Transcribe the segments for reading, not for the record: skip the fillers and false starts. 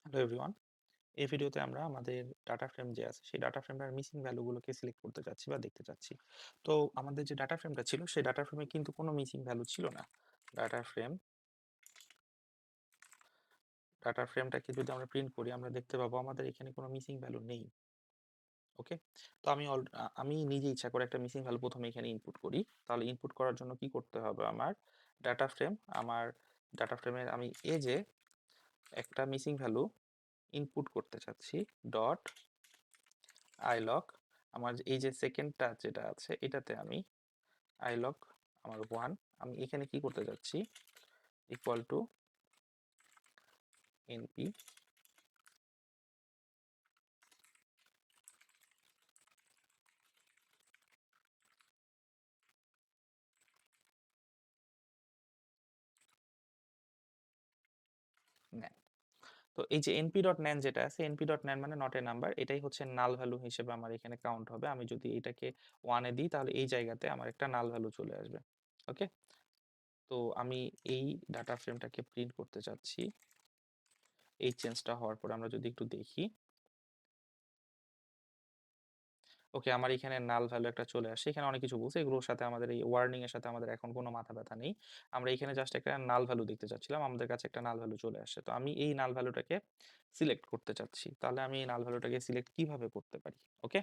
Hello everyone. এই ভিডিওতে আমরা আমাদের ডাটা ফ্রেম যে আছে সেই ডাটা ফ্রেমটার মিসিং ভ্যালুগুলোকে সিলেক্ট করতে চাচ্ছি বা দেখতে চাচ্ছি। তো আমাদের যে ডাটা ফ্রেমটা ছিল সেই ডাটা ফ্রেমে কিন্তু কোনো মিসিং ভ্যালু ছিল না। ডাটা ফ্রেম ডাটা ফ্রেমটাকে যদি আমরা প্রিন্ট করি আমরা দেখতে পাবো আমাদের এখানে কোনো মিসিং ভ্যালু নেই। ওকে, তো আমি নিজে ইচ্ছা করে একটা মিসিং ভ্যালু প্রথমে এখানে ইনপুট করি। তাহলে ইনপুট করার জন্য কি করতে হবে, আমার ডাটা ফ্রেমের আমি যে একটা মিসিং ভ্যালু ইনপুট করতে চাচ্ছি ডট আইলগ। আমার এই যে সেকেন্ডটা যেটা আছে এটাতে আমি আইলগ আমার 1 আমি এখানে কি করতে যাচ্ছি ইকুয়াল টু এনপি নেন। তো এই যে np ডট নেন যেটা আছে, np ডট নেন মানে নট এ নাম্বার, এটাই হচ্ছে নাল ভ্যালু হিসেবে আমার এখানে কাউন্ট হবে। আমি যদি এটাকে 1 এ দিই তাহলে এই জায়গাতে আমার একটা নাল ভ্যালু চলে আসবে। ওকে, তো আমি এই ডাটা ফ্রেমটাকে প্রিন্ট করতে চাচ্ছি। এই চেঞ্জটা হওয়ার পরে আমরা যদি একটু দেখি, ওকে আমার এখানে নাল ভ্যালু একটা চলে আসে। এখানে অনেক কিছু বলছে, এগুলোর সাথে আমাদের এই ওয়ার্নিং এর সাথে আমাদের এখন কোনো মাথা ব্যথা নেই। আমরা এখানে জাস্ট একটা নাল ভ্যালু দেখতে চাচ্ছিলাম, আমাদের কাছে একটা নাল ভ্যালু চলে আসে। তো আমি এই নাল ভ্যালুটাকে সিলেক্ট করতে চাচ্ছি। তাহলে আমি এই নাল ভ্যালুটাকে সিলেক্ট কিভাবে করতে পারি? ওকে,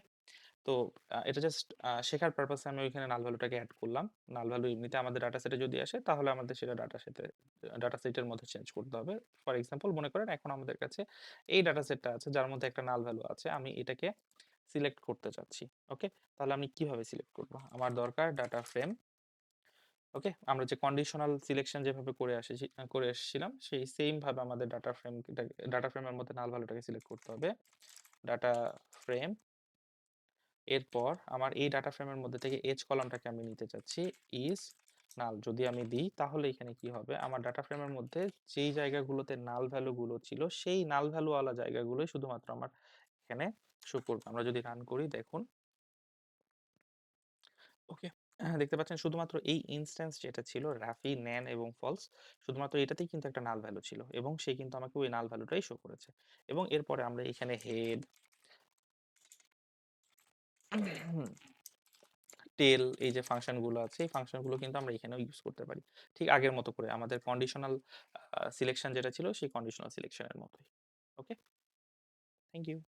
তো এটা জাস্ট শেখার পারপাসে আমি ওইখানে নাল ভ্যালুটাকে অ্যাড করলাম। নাল ভ্যালু এমনিতে আমাদের ডাটা সেটে যদি আসে তাহলে আমাদের সেটা ডাটা সেটের মধ্যে চেঞ্জ করতে হবে। ফর এক্সাম্পল মনে করেন এখন আমাদের কাছে এই ডাটা সেটটা আছে যার মধ্যে একটা নাল ভ্যালু আছে, আমি এটাকে সিলেক্ট করতে চাচ্ছি। ওকে, তাহলে আমি কিভাবে সিলেক্ট করব? আমার দরকার ডাটা ফ্রেম। ওকে, আমরা যে কন্ডিশনাল সিলেকশন যেভাবে করে এসেছিলাম সেই সেম ভাবে আমাদের ডাটা ফ্রেমের মধ্যে নাল ভ্যালুটাকে সিলেক্ট করতে হবে। ডাটা ফ্রেম, এরপর আমার এই ডাটা ফ্রেমের মধ্যে থেকে এজ কলামটাকে আমি নিতে চাচ্ছি ইজ নাল। যদি আমি দিই তাহলে এখানে কি হবে, আমার ডাটা ফ্রেমের মধ্যে যেই জায়গাগুলোতে নাল ভ্যালু গুলো ছিল সেই নাল ভ্যালু ওয়ালা জায়গাগুলোই শুধুমাত্র আমার এখানে শো করবে। আমরা যদি রান করি দেখুন, ওকে, দেখতে পাচ্ছেন শুধুমাত্র এই ইনস্ট্যান্স যেটা ছিল রাফি, ন্যান এবং ফলস, শুধুমাত্র এটাতেই কিন্তু একটা নাল ভ্যালু ছিল এবং সে কিন্তু আমাকে ওই নাল ভ্যালুটাই শো করেছে। এবং এরপরে আমরা এখানে হেড, টেল, এই যে ফাংশনগুলো আছে এই ফাংশনগুলো কিন্তু আমরা এখানেও ইউজ করতে পারি ঠিক আগের মতো করে, আমাদের কন্ডিশনাল সিলেকশন যেটা ছিল সেই কন্ডিশনাল সিলেকশনের মতোই। ওকে, থ্যাংক ইউ।